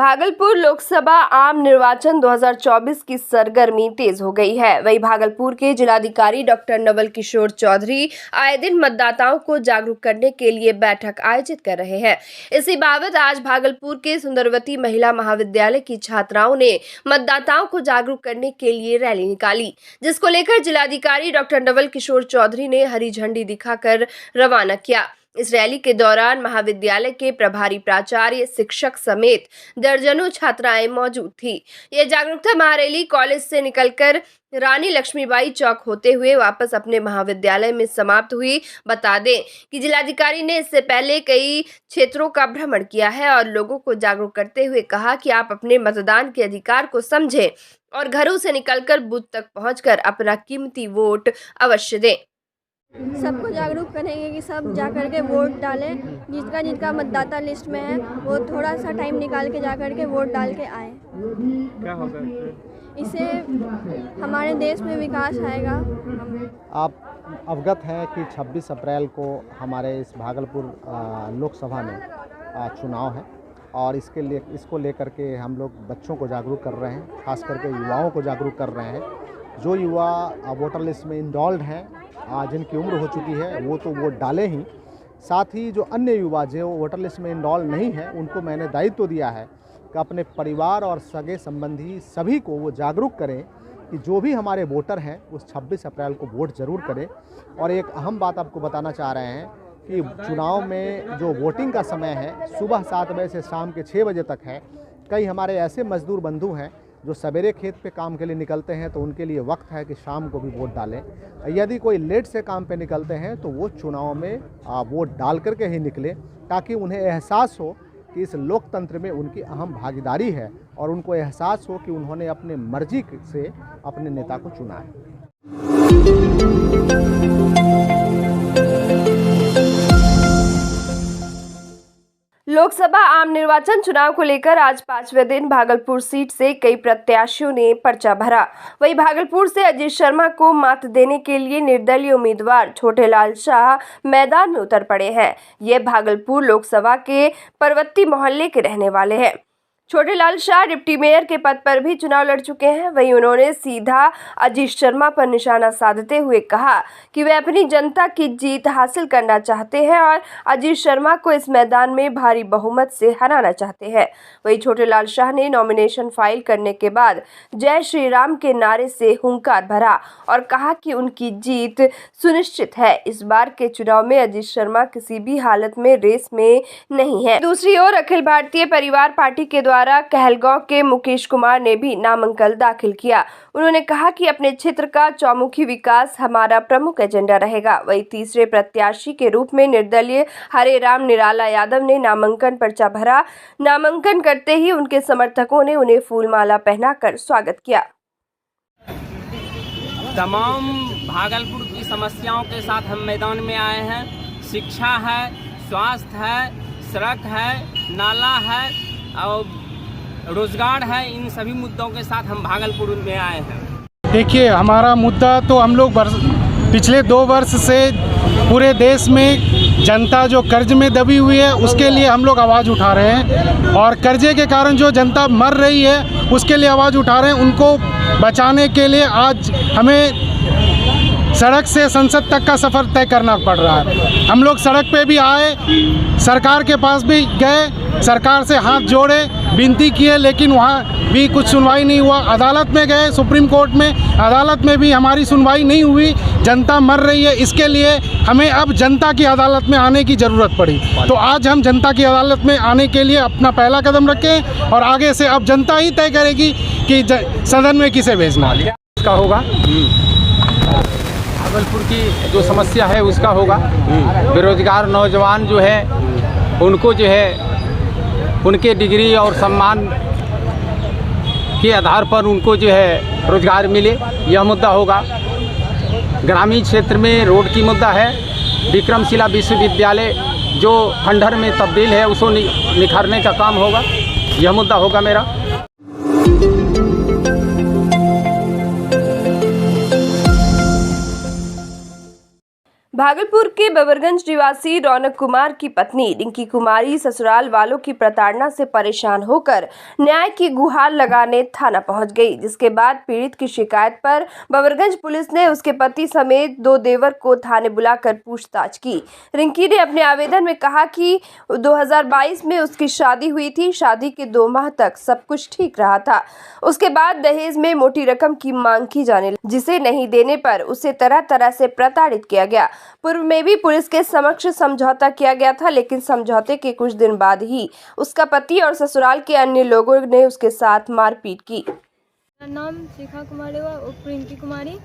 भागलपुर लोकसभा आम निर्वाचन 2024 की सरगर्मी तेज हो गई है। वहीं भागलपुर के जिलाधिकारी डॉक्टर नवल किशोर चौधरी आए दिन मतदाताओं को जागरूक करने के लिए बैठक आयोजित कर रहे हैं। इसी बाबत आज भागलपुर के सुंदरवती महिला महाविद्यालय की छात्राओं ने मतदाताओं को जागरूक करने के लिए रैली निकाली, जिसको लेकर जिलाधिकारी डॉक्टर नवल किशोर चौधरी ने हरी झंडी दिखाकर रवाना किया। इस रैली के दौरान महाविद्यालय के प्रभारी प्राचार्य, शिक्षक समेत दर्जनों छात्राएं मौजूद थी। यह जागरूकता महारैली कॉलेज से निकलकर रानी लक्ष्मीबाई चौक होते हुए वापस अपने महाविद्यालय में समाप्त हुई। बता दें कि जिलाधिकारी ने इससे पहले कई क्षेत्रों का भ्रमण किया है और लोगों को जागरूक करते हुए कहा कि आप अपने मतदान के अधिकार को समझें और घरों से निकलकर बूथ तक पहुंचकर अपना कीमती वोट अवश्य दें। सबको जागरूक करेंगे कि सब जा कर के वोट डालें। जिनका मतदाता लिस्ट में है वो थोड़ा सा टाइम निकाल के जा कर के वोट डाल के आए। क्या होगा इससे हमारे देश में विकास आएगा। आप अवगत हैं कि 26 अप्रैल को हमारे इस भागलपुर लोकसभा में चुनाव है और इसको लेकर के हम लोग बच्चों को जागरूक कर रहे हैं, खास करके युवाओं को जागरूक कर रहे हैं। जो युवा वोटर लिस्ट में इनरोल्ड हैं, जिनकी उम्र हो चुकी है, वो तो वोट डालें ही, साथ ही जो अन्य युवा जो वोटर लिस्ट में इनरोल नहीं है, उनको मैंने दायित्व दिया है कि अपने परिवार और सगे संबंधी सभी को वो जागरूक करें कि जो भी हमारे वोटर हैं उस 26 अप्रैल को वोट ज़रूर करें। और एक अहम बात आपको बताना चाह रहे हैं कि चुनाव में जो वोटिंग का समय है सुबह 7 बजे से शाम के 6 बजे तक है। कई हमारे ऐसे मजदूर बंधु हैं जो सवेरे खेत पे काम के लिए निकलते हैं, तो उनके लिए वक्त है कि शाम को भी वोट डालें। यदि कोई लेट से काम पे निकलते हैं तो वो चुनाव में वोट डाल करके ही निकले, ताकि उन्हें एहसास हो कि इस लोकतंत्र में उनकी अहम भागीदारी है और उनको एहसास हो कि उन्होंने अपने मर्जी से अपने नेता को चुना है। लोकसभा आम निर्वाचन चुनाव को लेकर आज 5वें दिन भागलपुर सीट से कई प्रत्याशियों ने पर्चा भरा। वहीं भागलपुर से अजीत शर्मा को मात देने के लिए निर्दलीय उम्मीदवार छोटेलाल शाह मैदान में उतर पड़े हैं। ये भागलपुर लोकसभा के परवत्ती मोहल्ले के रहने वाले हैं। छोटेलाल शाह डिप्टी मेयर के पद पर भी चुनाव लड़ चुके हैं। वहीं उन्होंने सीधा अजीत शर्मा पर निशाना साधते हुए कहा कि वे अपनी जनता की जीत हासिल करना चाहते हैं और अजीत शर्मा को इस मैदान में भारी बहुमत से हराना चाहते हैं। वहीं छोटेलाल शाह ने नॉमिनेशन फाइल करने के बाद जय श्री राम के नारे से हुंकार भरा और कहा कि उनकी जीत सुनिश्चित है। इस बार के चुनाव में अजीत शर्मा किसी भी हालत में रेस में नहीं है। दूसरी ओर अखिल भारतीय परिवार पार्टी के द्वारा कहलगांव के मुकेश कुमार ने भी नामांकन दाखिल किया। उन्होंने कहा कि अपने क्षेत्र का चौमुखी विकास हमारा प्रमुख एजेंडा रहेगा। वहीं तीसरे प्रत्याशी के रूप में निर्दलीय हरे राम निराला यादव ने नामांकन पर्चा भरा। नामांकन करते ही उनके समर्थकों ने उन्हें फूलमाला पहनाकर स्वागत किया। तमाम भागलपुर की समस्याओं के साथ हम मैदान में आए हैं। शिक्षा है, स्वास्थ्य है, सड़क है, नाला है और रोजगार है। इन सभी मुद्दों के साथ हम भागलपुर में आए हैं। देखिए, हमारा मुद्दा तो हम लोग पिछले 2 वर्ष से पूरे देश में जनता जो कर्ज में दबी हुई है उसके लिए हम लोग आवाज़ उठा रहे हैं और कर्जे के कारण जो जनता मर रही है उसके लिए आवाज़ उठा रहे हैं। उनको बचाने के लिए आज हमें सड़क से संसद तक का सफ़र तय करना पड़ रहा है। हम लोग सड़क पे भी आए, सरकार के पास भी गए, सरकार से हाथ जोड़े, विनती किए, लेकिन वहाँ भी कुछ सुनवाई नहीं हुआ। अदालत में गए, सुप्रीम कोर्ट में, अदालत में भी हमारी सुनवाई नहीं हुई। जनता मर रही है, इसके लिए हमें अब जनता की अदालत में आने की ज़रूरत पड़ी। तो आज हम जनता की अदालत में आने के लिए अपना पहला कदम रखें और आगे से अब जनता ही तय करेगी कि सदन में किसे भेजना है। इसका होगा भागलपुर की जो समस्या है उसका होगा। बेरोजगार नौजवान जो है उनको जो है उनके डिग्री और सम्मान के आधार पर उनको जो है रोजगार मिले, यह मुद्दा होगा। ग्रामीण क्षेत्र में रोड की मुद्दा है। विक्रमशिला विश्वविद्यालय जो खंडहर में तब्दील है उसको निखारने का काम होगा, यह मुद्दा होगा मेरा। भागलपुर के बबरगंज निवासी रौनक कुमार की पत्नी रिंकी कुमारी ससुराल वालों की प्रताड़ना से परेशान होकर न्याय की गुहार लगाने थाना पहुंच गई, जिसके बाद पीड़ित की शिकायत पर बबरगंज पुलिस ने उसके पति समेत 2 देवर को थाने बुलाकर पूछताछ की। रिंकी ने अपने आवेदन में कहा कि 2022 में उसकी शादी हुई थी। शादी के 2 माह तक सब कुछ ठीक रहा था। उसके बाद दहेज में मोटी रकम की मांग की जाने लगी, जिसे नहीं देने पर उसे तरह तरह से प्रताड़ित किया गया। पूर्व में भी पुलिस के समक्ष समझौता किया गया था, लेकिन समझौते के कुछ दिन बाद ही उसका पति और ससुराल के अन्य लोगों ने उसके साथ मारपीट की। मेरा नाम शिखा कुमारी व उर्फ रिंकी कुमारी,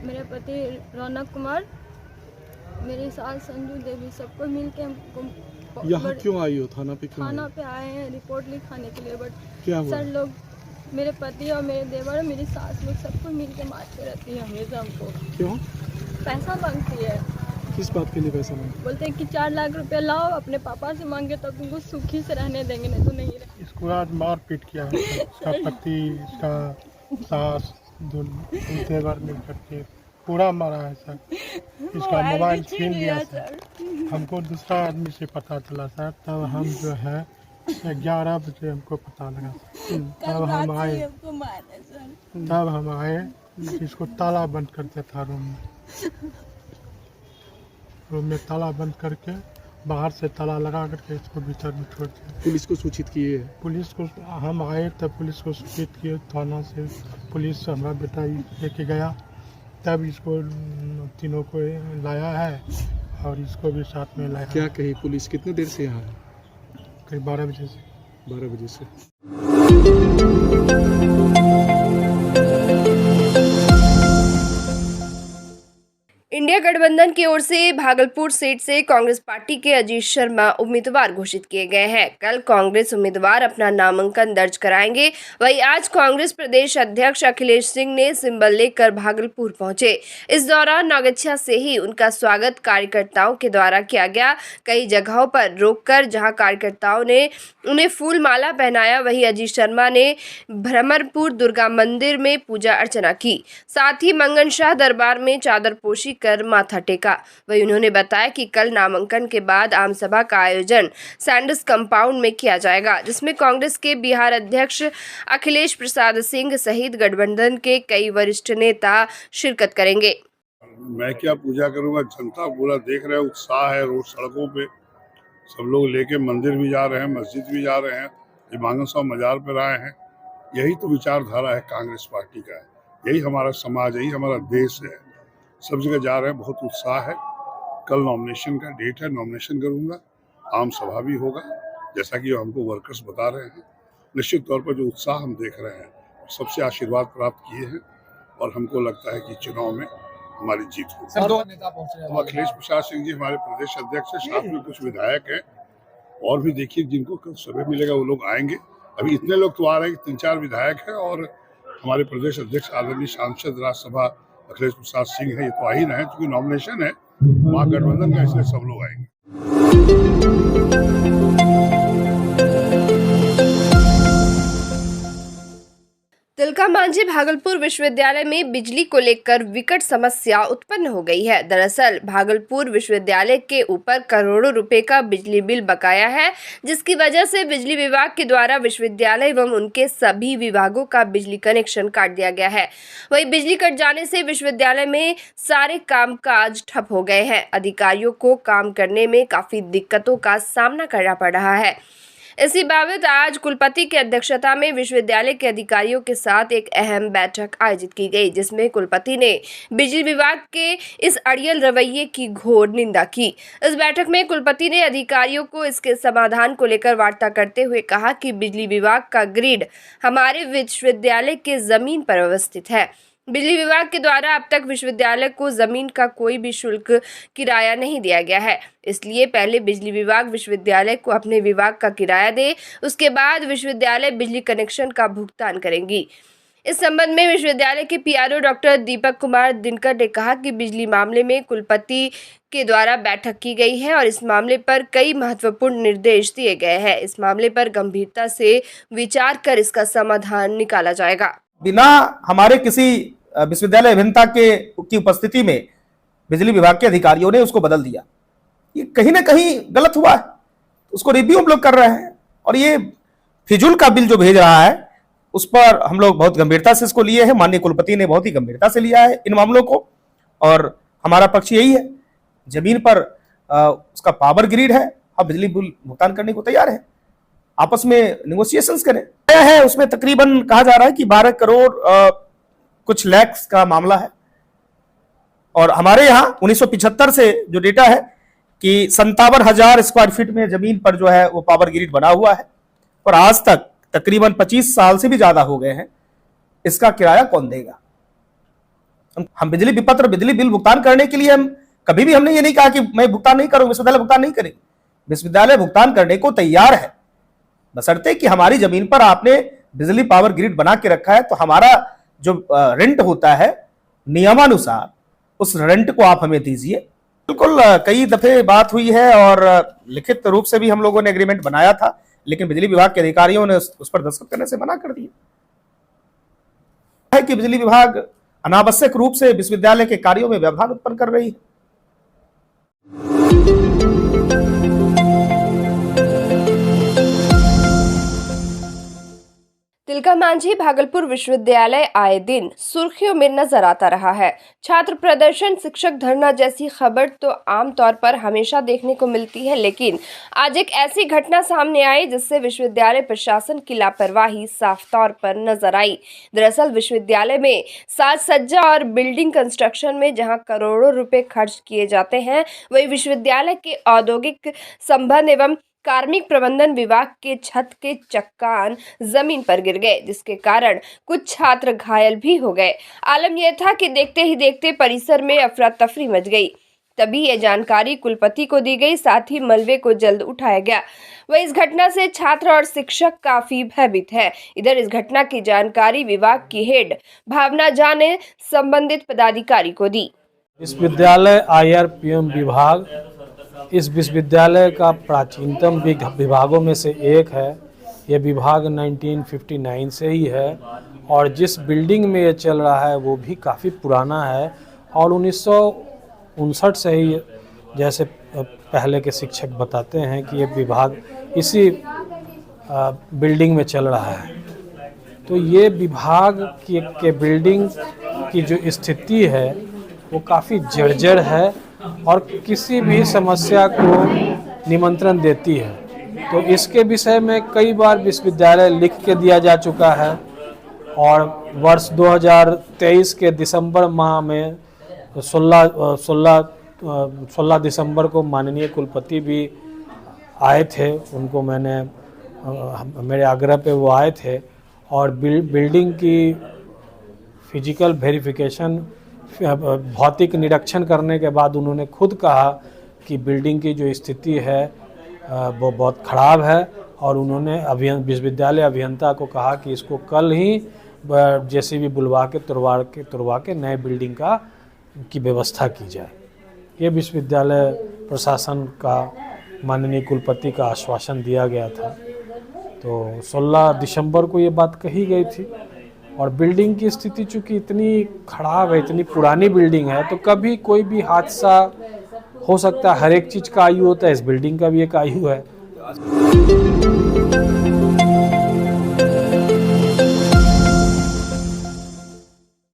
मेरे पति रौनक कुमार, मेरी सास संजू देवी, सबको मिल के हमको यहाँ क्यों आई हो? थाना पे क्यों थाना पे आए हैं रिपोर्ट लिखाने के लिए। बट क्या हुआ? सर लोग, मेरे पति और मेरे देवर और मेरी सास लोग सबको मिल के मारते रहती है हमेशा हमको। क्यों? पैसा मांगती है। किस बात के लिए पैसा मांगती? बोलते हैं कि 4 लाख रुपए लाओ, अपने पापा से मांगे तो तुमको सुखी से रहने देंगे, नहीं तो नहीं रहे। इसको आज मार पीट किया है इसका पति, इसका सास, दो देवर मिल करके पूरा मारा है सर। इसका मोबाइल छीन लिया सर। हमको दूसरा आदमी से पता चला सर, तब हम जो है 11 बजे हमको पता लगा। तब हम आए, इसको ताला बंद करते था रूम में ताला बंद करके बाहर से ताला लगा करके इसको भीतर में छोड़ दिया। पुलिस को सूचित किए? पुलिस को हम आए तब पुलिस को सूचित किए थाना से। पुलिस हमारा बेटा लेके गया, तब इसको तीनों को लाया है और इसको भी साथ में लाया। क्या कही पुलिस? कितने देर से यहाँ है? करीब 12 बजे से। 12 बजे से। इंडिया गठबंधन की ओर से भागलपुर सीट से कांग्रेस पार्टी के अजीत शर्मा उम्मीदवार घोषित किए गए हैं। कल कांग्रेस उम्मीदवार अपना नामांकन दर्ज कराएंगे। वहीं आज कांग्रेस प्रदेश अध्यक्ष अखिलेश सिंह ने सिंबल लेकर भागलपुर पहुंचे। इस दौरान नौगछिया से ही उनका स्वागत कार्यकर्ताओं के द्वारा किया गया। कई जगहों पर रोककर जहां कार्यकर्ताओं ने उन्हें फूल माला पहनाया, वहीं अजीत शर्मा ने भ्रमरपुर दुर्गा मंदिर में पूजा अर्चना की। साथ ही मंगन शाह दरबार में चादर पोशी कर माथा टेका। वही उन्होंने बताया कि कल नामांकन के बाद आम सभा का आयोजन सैंडस कंपाउंड में किया जाएगा, जिसमें कांग्रेस के बिहार अध्यक्ष अखिलेश प्रसाद सिंह सहित गठबंधन के कई वरिष्ठ नेता शिरकत करेंगे। मैं क्या पूजा करूंगा, जनता पूरा देख रहे हैं, उत्साह है। रोड सड़कों पे सब लोग लेके मंदिर भी जा रहे हैं, मस्जिद भी जा रहे हैं, इमाम साहब मजार पर आए हैं। यही तो विचारधारा है कांग्रेस पार्टी का, यही हमारा समाज, यही हमारा देश है। सब जगह जा रहे हैं, बहुत उत्साह है। कल नॉमिनेशन का डेट है, नॉमिनेशन करूंगा, आम सभा भी होगा, जैसा कि हमको वर्कर्स बता रहे हैं। निश्चित तौर पर जो उत्साह हम देख रहे हैं, सबसे आशीर्वाद प्राप्त किए हैं और हमको लगता है कि चुनाव में हमारी जीत होगी। तो अखिलेश प्रसाद सिंह जी हमारे प्रदेश अध्यक्ष है, साथ में कुछ विधायक हैं और भी देखिए जिनको कल समय मिलेगा वो लोग आएंगे। अभी इतने लोग तो आ रहे हैं कि 3-4 विधायक हैं और हमारे प्रदेश अध्यक्ष आदरणीय सांसद राज्यसभा अखिलेश प्रसाद सिंह है। ये तो आ ही रहे हैं, क्योंकि नॉमिनेशन है महागठबंधन का, इसलिए सब लोग आएंगे। तिलका मांझी भागलपुर विश्वविद्यालय में बिजली को लेकर विकट समस्या उत्पन्न हो गई है। दरअसल भागलपुर विश्वविद्यालय के ऊपर करोड़ों रुपए का बिजली बिल बकाया है, जिसकी वजह से बिजली विभाग के द्वारा विश्वविद्यालय एवं उनके सभी विभागों का बिजली कनेक्शन काट दिया गया है। वहीं बिजली कट जाने से विश्वविद्यालय में सारे कामकाज ठप हो गए हैं। अधिकारियों को काम करने में काफी दिक्कतों का सामना करना पड़ रहा है। इसी बाबत आज कुलपति की अध्यक्षता में विश्वविद्यालय के अधिकारियों के साथ एक अहम बैठक आयोजित की गई, जिसमें कुलपति ने बिजली विभाग के इस अड़ियल रवैये की घोर निंदा की। इस बैठक में कुलपति ने अधिकारियों को इसके समाधान को लेकर वार्ता करते हुए कहा कि बिजली विभाग का ग्रिड हमारे विश्वविद्यालय के जमीन पर अवस्थित है। बिजली विभाग के द्वारा अब तक विश्वविद्यालय को जमीन का कोई भी शुल्क किराया नहीं दिया गया है, इसलिए पहले बिजली विभाग विश्वविद्यालय को अपने विभाग का किराया दे, उसके बाद विश्वविद्यालय बिजली कनेक्शन का भुगतान करेंगी। इस संबंध में विश्वविद्यालय के पीआरओ डॉक्टर दीपक कुमार दिनकर ने कहा कि बिजली मामले में कुलपति के द्वारा बैठक की गई है और इस मामले पर कई महत्वपूर्ण निर्देश दिए गए हैं। इस मामले पर गंभीरता से विचार कर इसका समाधान निकाला जाएगा। बिना हमारे किसी विश्वविद्यालय अभियंता की उपस्थिति में बिजली विभाग के अधिकारियों ने उसको बदल दिया। ये कहीं ना कहीं गलत हुआ है, उसको रिव्यू हम लोग कर रहे हैं। और ये फिजूल का बिल जो भेज रहा है उस पर हम लोग बहुत गंभीरता से इसको लिए हैं। माननीय कुलपति ने बहुत ही गंभीरता से लिया है इन मामलों को, और हमारा पक्ष यही है, जमीन पर उसका पावर ग्रिड है, हम बिजली बिल भुगतान करने को तैयार है, आपस में निगोशिएशंस करें। है उसमें तकरीबन कहा जा रहा है कि 12 करोड़ कुछ लैक्स का मामला है। और हमारे यहाँ 1975 से जो डेटा है कि 57,000 स्क्वायर फीट में जमीन पर जो है वो पावर ग्रिड बना हुआ है, और आज तक तकरीबन 25 साल से भी ज्यादा हो गए हैं। इसका किराया कौन देगा? हम बिजली विपत्र, बिजली बिल भुगतान करने के लिए हम कभी भी हमने ये नहीं कहा कि मैं भुगतान नहीं करूंगा, विश्वविद्यालय भुगतान नहीं करेंगे। विश्वविद्यालय भुगतान करने को तैयार है, बशर्ते कि हमारी जमीन पर आपने बिजली पावर ग्रिड बना के रखा है, तो हमारा जो रेंट होता है नियमानुसार उस रेंट को आप हमें दीजिए। बिल्कुल कई दफे बात हुई है और लिखित रूप से भी हम लोगों ने एग्रीमेंट बनाया था, लेकिन बिजली विभाग के अधिकारियों ने उस पर दस्तखत करने से मना कर दिया है कि बिजली विभाग अनावश्यक रूप से विश्वविद्यालय के कार्यों में व्यवधान उत्पन्न कर रही है। तिलका मांझी भागलपुर विश्वविद्यालय आए दिन सुर्खियों में नजर आता रहा है। छात्र प्रदर्शन, शिक्षक धरना जैसी खबर तो आमतौर पर हमेशा देखने को मिलती है, लेकिन आज एक ऐसी घटना सामने आई जिससे विश्वविद्यालय प्रशासन की लापरवाही साफ तौर पर नजर आई। दरअसल विश्वविद्यालय में साज सज्जा और बिल्डिंग कंस्ट्रक्शन में जहां करोड़ों रुपए खर्च किए जाते हैं, वही विश्वविद्यालय के औद्योगिक संबंध एवं कार्मिक प्रबंधन विभाग के छत के चक्कान जमीन पर गिर गए, जिसके कारण कुछ छात्र घायल भी हो गए। आलम यह था कि देखते ही देखते परिसर में अफरा तफरी मच गई। तभी यह जानकारी कुलपति को दी गई, साथ ही मलबे को जल्द उठाया गया। वह इस घटना से छात्र और शिक्षक काफी भयभीत है। इधर इस घटना की जानकारी विभाग की हेड भावना झा ने संबंधित पदाधिकारी को दी। विश्वविद्यालय IRPM विभाग इस विश्वविद्यालय का प्राचीनतम विभागों में से एक है। यह विभाग 1959 से ही है और जिस बिल्डिंग में ये चल रहा है वो भी काफ़ी पुराना है और 1959 से ही, जैसे पहले के शिक्षक बताते हैं कि ये विभाग इसी बिल्डिंग में चल रहा है। तो ये विभाग के बिल्डिंग की जो स्थिति है वो काफ़ी जर्जर है और किसी भी समस्या को निमंत्रण देती है। तो इसके विषय में कई बार विश्वविद्यालय लिख के दिया जा चुका है और वर्ष 2023 के दिसंबर माह में 16 दिसंबर को माननीय कुलपति भी आए थे। उनको मेरे आग्रह पे वो आए थे और बिल्डिंग की फिजिकल वेरिफिकेशन, भौतिक निरीक्षण करने के बाद उन्होंने खुद कहा कि बिल्डिंग की जो स्थिति है वो बहुत ख़राब है और उन्होंने विश्वविद्यालय अभियंता को कहा कि इसको कल ही JCB बुलवा के तुड़वा के नए बिल्डिंग की व्यवस्था की जाए। ये विश्वविद्यालय प्रशासन का माननीय कुलपति का आश्वासन दिया गया था। तो 16 दिसंबर को ये बात कही गई थी और बिल्डिंग की स्थिति चूँकि इतनी खराब है, इतनी पुरानी बिल्डिंग है, तो कभी कोई भी हादसा हो सकता है। हर एक चीज़ का आयु होता है, इस बिल्डिंग का भी एक आयु है।